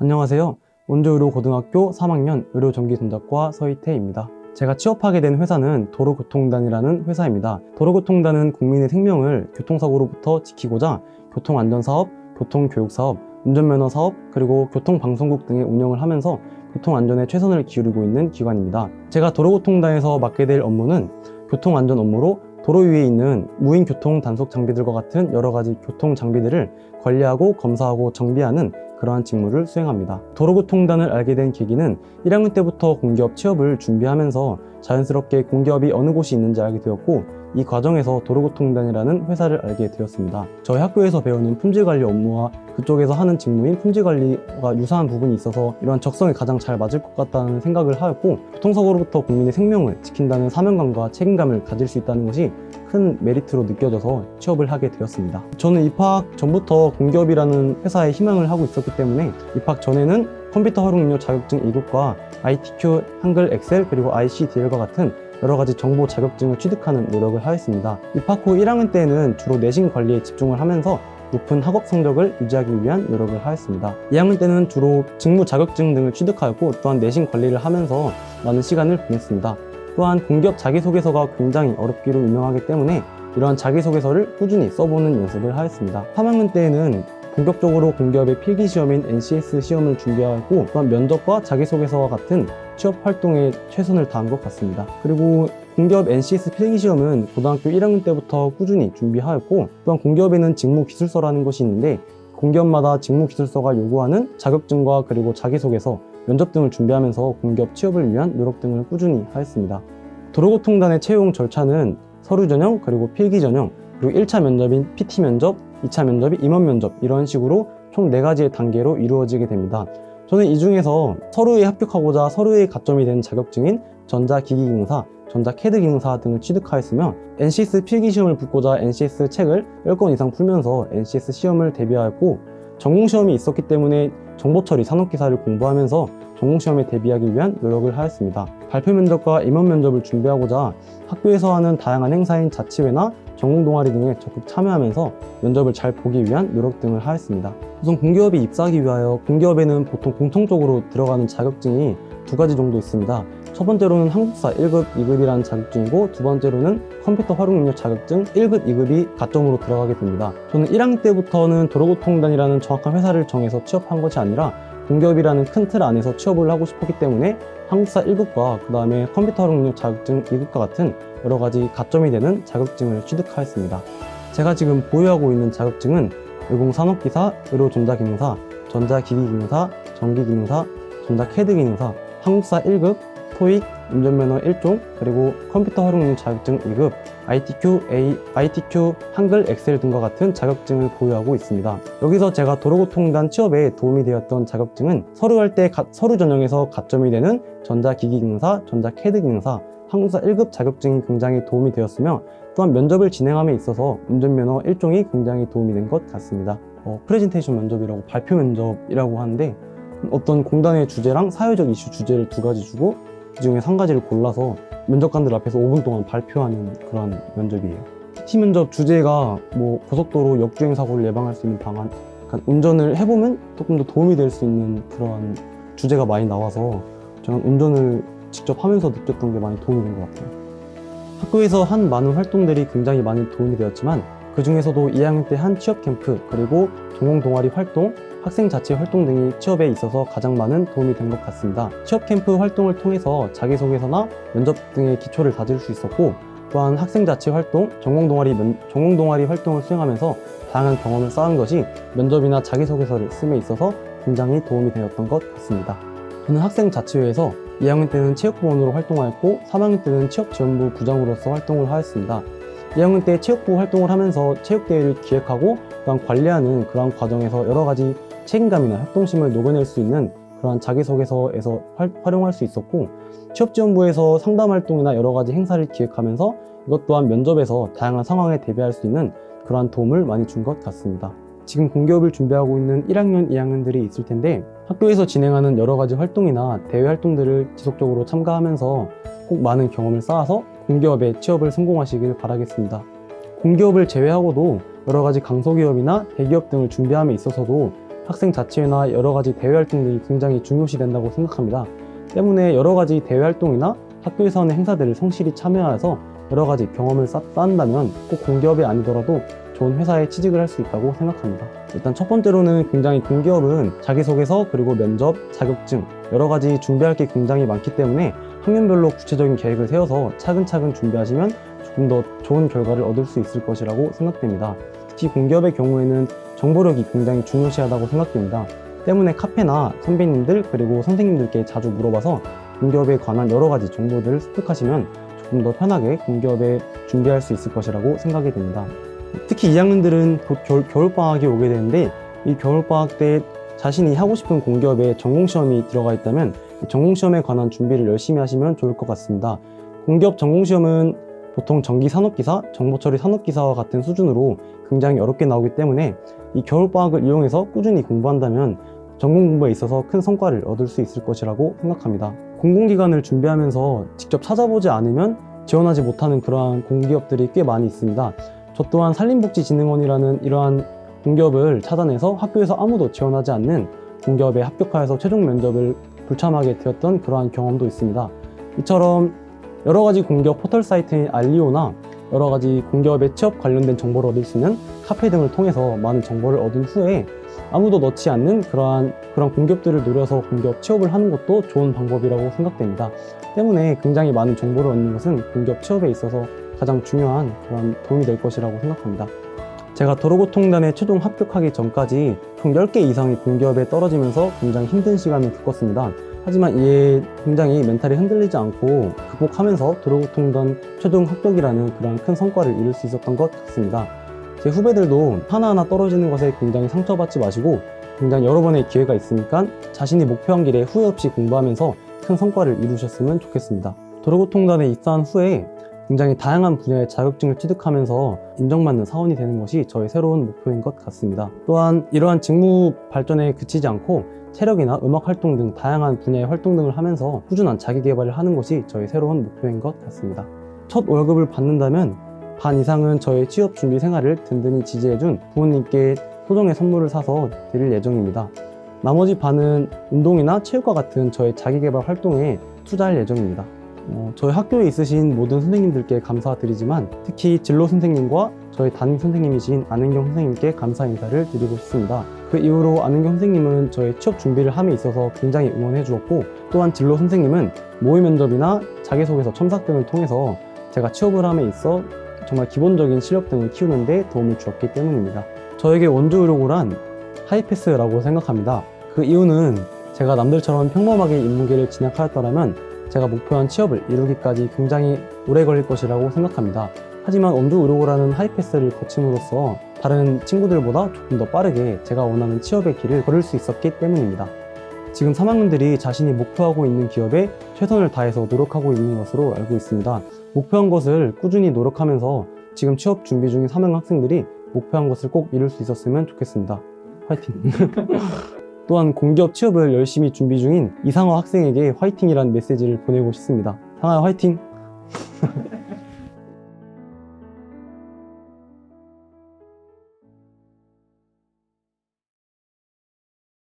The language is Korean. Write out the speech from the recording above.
안녕하세요. 원주의료고등학교 3학년 의료전기전자과 서희태입니다. 제가 취업하게 된 회사는 도로교통단이라는 회사입니다. 도로교통단은 국민의 생명을 교통사고로부터 지키고자 교통안전사업, 교통교육사업, 운전면허사업, 그리고 교통방송국 등의 운영을 하면서 교통안전에 최선을 기울이고 있는 기관입니다. 제가 도로교통단에서 맡게 될 업무는 교통안전 업무로 도로 위에 있는 무인 교통 단속 장비들과 같은 여러 가지 교통 장비들을 관리하고 검사하고 정비하는 그러한 직무를 수행합니다. 도로교통단을 알게 된 계기는 1학년 때부터 공기업 취업을 준비하면서 자연스럽게 공기업이 어느 곳이 있는지 알게 되었고, 이 과정에서 도로교통단이라는 회사를 알게 되었습니다. 저희 학교에서 배우는 품질관리 업무와 그쪽에서 하는 직무인 품질관리가 유사한 부분이 있어서 이러한 적성에 가장 잘 맞을 것 같다는 생각을 하였고, 교통사고로부터 국민의 생명을 지킨다는 사명감과 책임감을 가질 수 있다는 것이 큰 메리트로 느껴져서 취업을 하게 되었습니다. 저는 입학 전부터 공기업이라는 회사에 희망을 하고 있었기 때문에 입학 전에는 컴퓨터 활용 능력 자격증 2급과 ITQ, 한글, 엑셀, 그리고 ICDL과 같은 여러 가지 정보 자격증을 취득하는 노력을 하였습니다. 입학 후 1학년 때에는 주로 내신 관리에 집중을 하면서 높은 학업 성적을 유지하기 위한 노력을 하였습니다. 2학년 때는 주로 직무 자격증 등을 취득하였고, 또한 내신 관리를 하면서 많은 시간을 보냈습니다. 또한 공기업 자기소개서가 굉장히 어렵기로 유명하기 때문에 이러한 자기소개서를 꾸준히 써보는 연습을 하였습니다. 3학년 때에는 본격적으로 공기업의 필기시험인 NCS 시험을 준비하고, 또한 면접과 자기소개서와 같은 취업 활동에 최선을 다한 것 같습니다. 그리고 공기업 NCS 필기시험은 고등학교 1학년 때부터 꾸준히 준비하였고, 또한 공기업에는 직무기술서라는 것이 있는데 공기업마다 직무기술서가 요구하는 자격증과 그리고 자기소개서, 면접 등을 준비하면서 공기업 취업을 위한 노력 등을 꾸준히 하였습니다. 도로교통단의 채용 절차는 서류 전형, 그리고 필기 전형, 그리고 1차 면접인 PT 면접, 2차 면접이 임원 면접, 이런 식으로 총 4가지의 단계로 이루어지게 됩니다. 저는 이 중에서 서류에 합격하고자 서류에 가점이 되는 자격증인 전자기기기능사, 전자캐드기능사 등을 취득하였으며, NCS 필기시험을 붙고자 NCS 책을 10권 이상 풀면서 NCS 시험을 대비하였고, 전공시험이 있었기 때문에 정보처리 산업기사를 공부하면서 전공시험에 대비하기 위한 노력을 하였습니다. 발표 면접과 임원 면접을 준비하고자 학교에서 하는 다양한 행사인 자치회나 전공동아리 등에 적극 참여하면서 면접을 잘 보기 위한 노력 등을 하였습니다. 우선 공기업에 입사하기 위하여 공기업에는 보통 공통적으로 들어가는 자격증이 2가지 정도 있습니다. 첫 번째로는 한국사 1급, 2급이라는 자격증이고, 두 번째로는 컴퓨터 활용 능력 자격증 1급, 2급이 가점으로 들어가게 됩니다. 저는 1학년 때부터는 도로교통단이라는 정확한 회사를 정해서 취업한 것이 아니라 공기업이라는 큰 틀 안에서 취업을 하고 싶었기 때문에 한국사 1급과 그 다음에 컴퓨터 활용 능력 자격증 2급과 같은 여러 가지 가점이 되는 자격증을 취득하였습니다. 제가 지금 보유하고 있는 자격증은 의공산업기사, 의료전자기능사, 전자기기기능사, 전기기능사, 전자캐드기능사, 한국사 1급, 토익, 운전면허 1종, 그리고 컴퓨터 활용 능력 자격증 2급, ITQ, 한글, 엑셀 등과 같은 자격증을 보유하고 있습니다. 여기서 제가 도로교통단 취업에 도움이 되었던 자격증은 서류할 때 서류 전형에서 가점이 되는 전자기기기능사, 전자캐드기능사, 한국사 1급 자격증이 굉장히 도움이 되었으며, 또한 면접을 진행함에 있어서 운전면허 1종이 굉장히 도움이 된 것 같습니다. 프레젠테이션 면접이라고, 발표 면접이라고 하는데 어떤 공단의 주제랑 사회적 이슈 주제를 2가지 주고 그 중에 3가지를 골라서 면접관들 앞에서 5분 동안 발표하는 그런 면접이에요. PT 면접 주제가 고속도로 역주행 사고를 예방할 수 있는 방안, 그러니까 운전을 해보면 조금 더 도움이 될 수 있는 그런 주제가 많이 나와서 저는 운전을 직접 하면서 느꼈던 게 많이 도움이 된 것 같아요. 학교에서 한 많은 활동들이 굉장히 많이 도움이 되었지만, 그 중에서도 2학년 때 한 취업 캠프, 그리고 전공 동아리 활동, 학생 자치 활동 등이 취업에 있어서 가장 많은 도움이 된 것 같습니다. 취업 캠프 활동을 통해서 자기소개서나 면접 등의 기초를 다질 수 있었고, 또한 학생 자치 활동, 전공 동아리 활동을 수행하면서 다양한 경험을 쌓은 것이 면접이나 자기소개서를 씀에 있어서 굉장히 도움이 되었던 것 같습니다. 저는 학생 자치회에서 2학년 때는 체육부원으로 활동하였고, 3학년 때는 취업지원부 부장으로서 활동을 하였습니다. 2학년 때 체육부 활동을 하면서 체육대회를 기획하고 또한 관리하는 그러한 과정에서 여러 가지 책임감이나 협동심을 녹여낼 수 있는 그러한 자기소개서에서 활용할 수 있었고, 취업지원부에서 상담활동이나 여러 가지 행사를 기획하면서 이것 또한 면접에서 다양한 상황에 대비할 수 있는 그러한 도움을 많이 준 것 같습니다. 지금 공기업을 준비하고 있는 1학년, 2학년들이 있을 텐데, 학교에서 진행하는 여러 가지 활동이나 대외 활동들을 지속적으로 참가하면서 꼭 많은 경험을 쌓아서 공기업에 취업을 성공하시길 바라겠습니다. 공기업을 제외하고도 여러 가지 강소기업이나 대기업 등을 준비함에 있어서도 학생 자치회나 여러 가지 대외 활동 등이 굉장히 중요시 된다고 생각합니다. 때문에 여러 가지 대외 활동이나 학교에서 하는 행사들을 성실히 참여해서 여러 가지 경험을 쌓는다면 꼭 공기업이 아니더라도 좋은 회사에 취직을 할 수 있다고 생각합니다. 일단 첫 번째로는 굉장히 공기업은 자기소개서 그리고 면접, 자격증 여러 가지 준비할 게 굉장히 많기 때문에 학년별로 구체적인 계획을 세워서 차근차근 준비하시면 조금 더 좋은 결과를 얻을 수 있을 것이라고 생각됩니다. 특히 공기업의 경우에는 정보력이 굉장히 중요시하다고 생각됩니다. 때문에 카페나 선배님들 그리고 선생님들께 자주 물어봐서 공기업에 관한 여러 가지 정보들을 습득하시면 조금 더 편하게 공기업에 준비할 수 있을 것이라고 생각이 됩니다. 특히 2학년들은 곧 겨울방학이 오게 되는데 이 겨울방학 때 자신이 하고 싶은 공기업에 전공시험이 들어가 있다면 전공시험에 관한 준비를 열심히 하시면 좋을 것 같습니다. 공기업 전공시험은 보통 전기산업기사, 정보처리 산업기사와 같은 수준으로 굉장히 어렵게 나오기 때문에 이 겨울방학을 이용해서 꾸준히 공부한다면 전공 공부에 있어서 큰 성과를 얻을 수 있을 것이라고 생각합니다. 공공기관을 준비하면서 직접 찾아보지 않으면 지원하지 못하는 그러한 공기업들이 꽤 많이 있습니다. 저 또한 산림복지진흥원이라는 이러한 공기업을 찾아내서 학교에서 아무도 지원하지 않는 공기업에 합격하여서 최종 면접을 불참하게 되었던 그러한 경험도 있습니다. 이처럼 여러 가지 공기업 포털 사이트인 알리오나 여러 가지 공기업의 취업 관련된 정보를 얻을 수 있는 카페 등을 통해서 많은 정보를 얻은 후에 아무도 넣지 않는 그런 공기업들을 노려서 공기업 취업을 하는 것도 좋은 방법이라고 생각됩니다. 때문에 굉장히 많은 정보를 얻는 것은 공기업 취업에 있어서 가장 중요한 그런 도움이 될 것이라고 생각합니다. 제가 도로교통단에 최종 합격하기 전까지 총 10개 이상의 공기업에 떨어지면서 굉장히 힘든 시간을 겪었습니다. 하지만 이에 굉장히 멘탈이 흔들리지 않고 극복하면서 도로교통단 최종 합격이라는 그런 큰 성과를 이룰 수 있었던 것 같습니다. 제 후배들도 하나하나 떨어지는 것에 굉장히 상처받지 마시고 굉장히 여러 번의 기회가 있으니까 자신이 목표한 길에 후회 없이 공부하면서 큰 성과를 이루셨으면 좋겠습니다. 도로교통단에 입사한 후에 굉장히 다양한 분야의 자격증을 취득하면서 인정받는 사원이 되는 것이 저의 새로운 목표인 것 같습니다. 또한 이러한 직무 발전에 그치지 않고 체력이나 음악 활동 등 다양한 분야의 활동 등을 하면서 꾸준한 자기 개발을 하는 것이 저의 새로운 목표인 것 같습니다. 첫 월급을 받는다면 반 이상은 저의 취업 준비 생활을 든든히 지지해준 부모님께 소정의 선물을 사서 드릴 예정입니다. 나머지 반은 운동이나 체육과 같은 저의 자기 개발 활동에 투자할 예정입니다. 저희 학교에 있으신 모든 선생님들께 감사드리지만 특히 진로 선생님과 저희 담임 선생님이신 안은경 선생님께 감사 인사를 드리고 싶습니다. 그 이후로 안은경 선생님은 저의 취업 준비를 함에 있어서 굉장히 응원해 주었고 또한 진로 선생님은 모의 면접이나 자기소개서 첨삭 등을 통해서 제가 취업을 함에 있어 정말 기본적인 실력 등을 키우는 데 도움을 주었기 때문입니다. 저에게 원주의료고란 하이패스라고 생각합니다. 그 이유는 제가 남들처럼 평범하게 인문계를 진학하였더라면 제가 목표한 취업을 이루기까지 굉장히 오래 걸릴 것이라고 생각합니다. 하지만 원주의료고라는 하이패스를 거침으로써 다른 친구들보다 조금 더 빠르게 제가 원하는 취업의 길을 걸을 수 있었기 때문입니다. 지금 3학년들이 자신이 목표하고 있는 기업에 최선을 다해서 노력하고 있는 것으로 알고 있습니다. 목표한 것을 꾸준히 노력하면서 지금 취업 준비 중인 3학년 학생들이 목표한 것을 꼭 이룰 수 있었으면 좋겠습니다. 화이팅! 또한 공기업 취업을 열심히 준비 중인 이상화 학생에게 화이팅이라는 메시지를 보내고 싶습니다. 상하야 화이팅!